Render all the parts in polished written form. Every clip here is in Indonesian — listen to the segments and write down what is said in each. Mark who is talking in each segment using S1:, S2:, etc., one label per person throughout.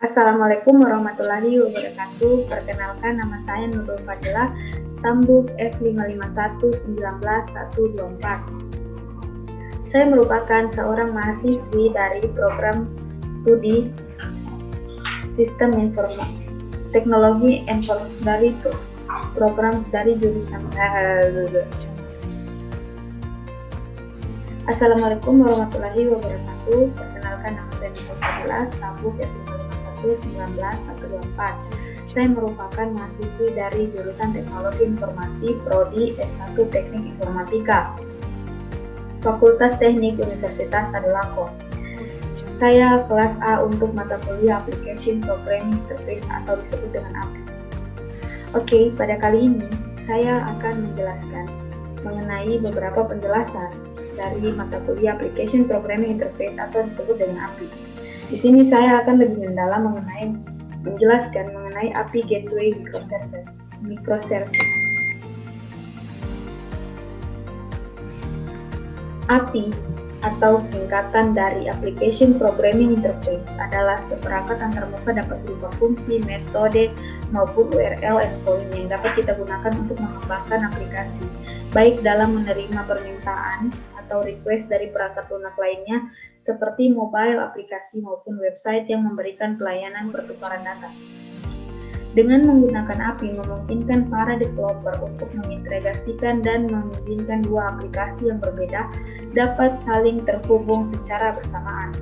S1: Assalamualaikum warahmatullahi wabarakatuh. Perkenalkan, nama saya Nurul Fadilah, Stambuk F5519124. Saya merupakan seorang mahasiswi dari program studi Sistem Teknologi dari program dari jurusan Assalamualaikum warahmatullahi wabarakatuh. Perkenalkan, nama saya Nurul Fadilah, Stambuk F5519124. Saya merupakan mahasiswi dari jurusan Teknologi Informasi Prodi S1 Teknik Informatika, Fakultas Teknik Universitas Tadulako. Saya kelas A untuk mata kuliah Application Programming Interface atau disebut dengan API. Oke, pada kali ini saya akan menjelaskan mengenai beberapa penjelasan dari mata kuliah Application Programming Interface atau disebut dengan API. Di sini saya akan lebih mendalam menjelaskan mengenai API Gateway Microservice. API atau singkatan dari Application Programming Interface adalah seperangkat antarmuka dapat berupa fungsi, metode, maupun URL endpoint yang dapat kita gunakan untuk mengembangkan aplikasi, baik dalam menerima permintaan atau request dari perangkat lunak lainnya seperti mobile aplikasi maupun website yang memberikan pelayanan pertukaran data. Dengan menggunakan API memungkinkan para developer untuk mengintegrasikan dan mengizinkan dua aplikasi yang berbeda dapat saling terhubung secara bersamaan.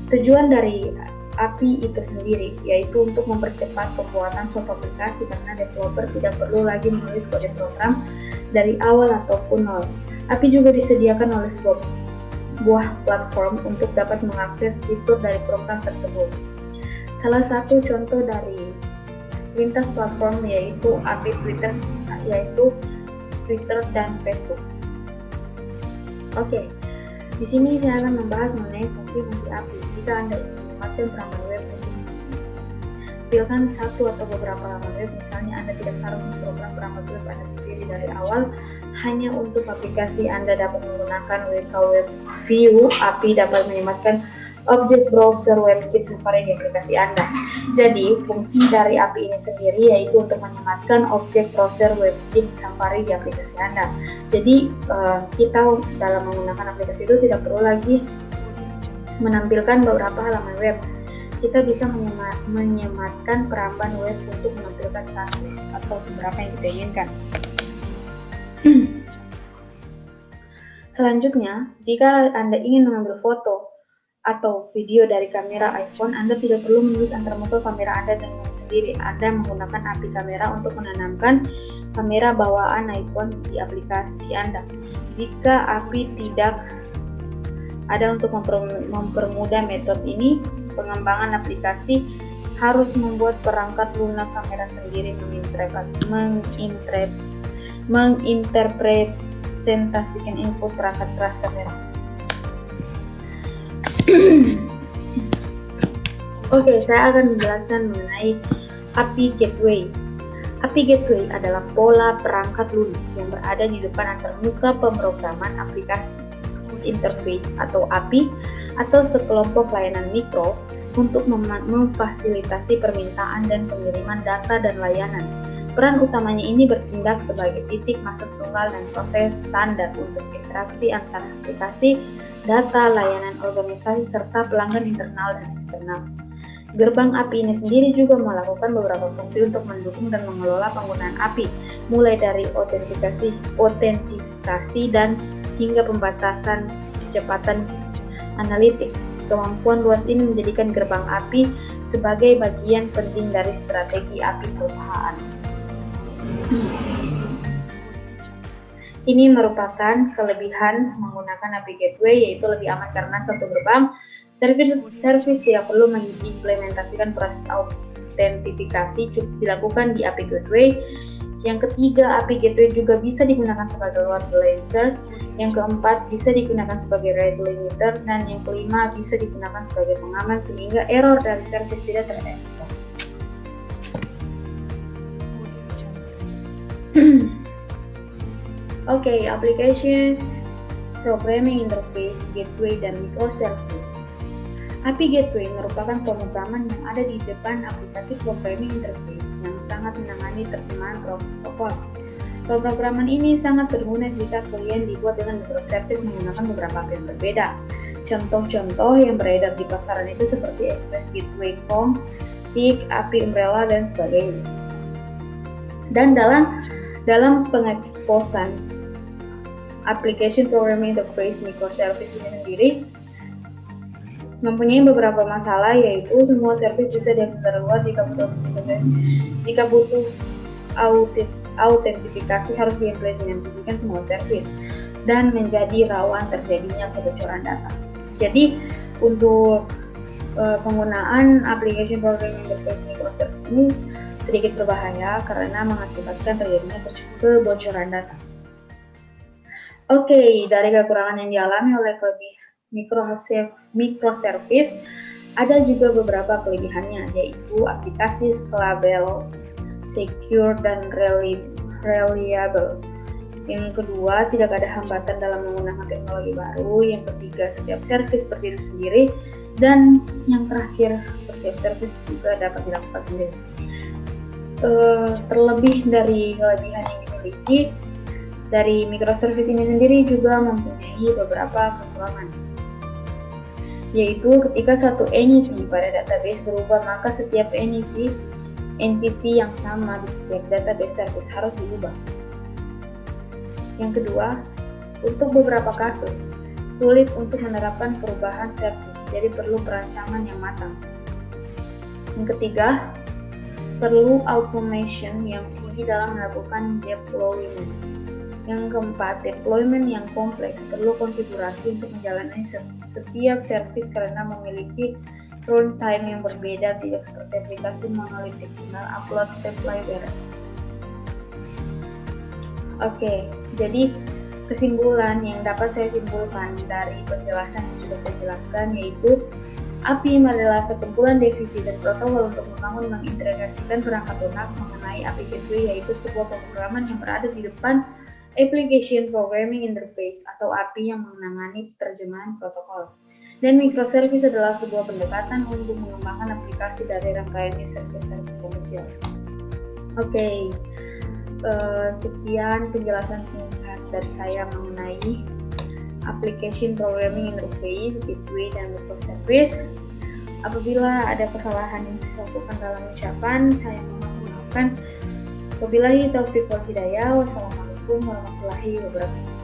S1: Tujuan dari API itu sendiri yaitu untuk mempercepat pembuatan suatu aplikasi karena developer tidak perlu lagi menulis kode program dari awal ataupun nol. API juga disediakan oleh sebuah platform untuk dapat mengakses fitur dari program tersebut. Salah satu contoh dari lintas platform yaitu API Twitter dan Facebook. Oke, di sini saya akan membahas mengenai fungsi-fungsi API. Jika Anda ingin menyelamatkan perambahan web untuk menampilkan satu atau beberapa halaman web, misalnya Anda tidak harus memprogram perambahan web Anda sendiri dari awal, hanya untuk aplikasi Anda dapat menggunakan WK Web View. API dapat menyematkan objek browser WebKit Safari di aplikasi Anda. Jadi, fungsi dari API ini sendiri yaitu untuk menyematkan objek browser WebKit Safari di aplikasi Anda. Jadi, kita dalam menggunakan aplikasi itu tidak perlu lagi menampilkan beberapa halaman web. Kita bisa menyematkan perambahan web untuk menampilkan satu atau beberapa yang kita inginkan. Selanjutnya, jika Anda ingin mengambil foto atau video dari kamera iPhone, Anda tidak perlu menulis antarmuka kamera Anda dengan sendiri. Anda menggunakan API kamera untuk menanamkan kamera bawaan iPhone di aplikasi Anda. Jika API tidak ada untuk mempermudah metode ini, pengembangan aplikasi harus membuat perangkat lunak kamera sendiri menginterpretasikan input perangkat keras kamera. Oke, saya akan menjelaskan mengenai API Gateway. API Gateway adalah pola perangkat lunak yang berada di depan antarmuka pemrograman aplikasi interface atau API atau sekelompok layanan mikro untuk memfasilitasi permintaan dan pengiriman data dan layanan. Peran utamanya ini bertindak sebagai titik masuk tunggal dan proses standar untuk interaksi antara aplikasi, data, layanan organisasi, serta pelanggan internal dan eksternal. Gerbang API ini sendiri juga melakukan beberapa fungsi untuk mendukung dan mengelola penggunaan API, mulai dari autentikasi dan hingga pembatasan kecepatan analitik. Kemampuan luas ini menjadikan gerbang API sebagai bagian penting dari strategi API perusahaan. Ini merupakan kelebihan menggunakan API Gateway, yaitu lebih aman karena satu gerbang servis tidak perlu mengimplementasikan proses autentifikasi, cukup dilakukan di API Gateway. Yang ketiga, API Gateway juga bisa digunakan sebagai load balancer. Yang keempat, bisa digunakan sebagai rate limiter. Dan yang kelima, bisa digunakan sebagai pengaman sehingga error dari servis tidak terekspos. Oke, Application Programming Interface, Gateway, dan Microservice. API Gateway merupakan pemrograman yang ada di depan aplikasi programming interface yang sangat menangani terjemahan protokol. Pemrograman ini sangat berguna jika kalian dibuat dengan microservice menggunakan beberapa API yang berbeda. Contoh-contoh yang beredar di pasaran itu seperti Express Gateway Kong, TIG, API Umbrella, dan sebagainya. Dan dalam pengeksposan application programming interface microservice ini sendiri mempunyai beberapa masalah, yaitu semua service bisa diakses luas jika butuh autentifikasi harus diimplementasikan semua service dan menjadi rawan terjadinya kebocoran data. Jadi untuk penggunaan application programming interface microservice ini sedikit berbahaya karena mengakibatkan terjadinya kebocoran data. Oke, dari kekurangan yang dialami oleh microservice, ada juga beberapa kelebihannya, yaitu aplikasi scalable, secure, dan reliable. Yang kedua, tidak ada hambatan dalam menggunakan teknologi baru. Yang ketiga, setiap service berdiri sendiri. Dan yang terakhir, setiap service juga dapat dilakukan sendiri. Terlebih dari kelebihan yang dimiliki, dari microservice ini sendiri juga mempunyai beberapa kekurangan, yaitu ketika satu entity pada database berubah, maka setiap entity yang sama di setiap database service harus diubah. Yang kedua, untuk beberapa kasus sulit untuk menerapkan perubahan service, jadi perlu perancangan yang matang. Yang ketiga, perlu automation yang tinggi dalam melakukan deployment. Yang keempat, deployment yang kompleks, perlu konfigurasi untuk menjalani setiap service karena memiliki runtime yang berbeda, tidak seperti aplikasi monolitik, tinggal upload deploy beres. Oke, jadi kesimpulan yang dapat saya simpulkan dari penjelasan yang sudah saya jelaskan yaitu API adalah sekumpulan definisi dan protokol untuk membangun mengintegrasikan perangkat lunak mengenai API Gateway, yaitu sebuah pemrograman yang berada di depan Application Programming Interface atau API yang menangani terjemahan protokol. Dan microservice adalah sebuah pendekatan untuk mengembangkan aplikasi dari rangkaian service-service yang kecil. Oke, sekian penjelasan singkat dari saya mengenai Application Programming Interface, Gateway, dan microservice. Apabila ada kesalahan yang saya lakukan dalam ucapan, saya mohon maafkan. Wabillahi taufiq wal hidayah. Wassalamualaikum warahmatullahi wabarakatuh.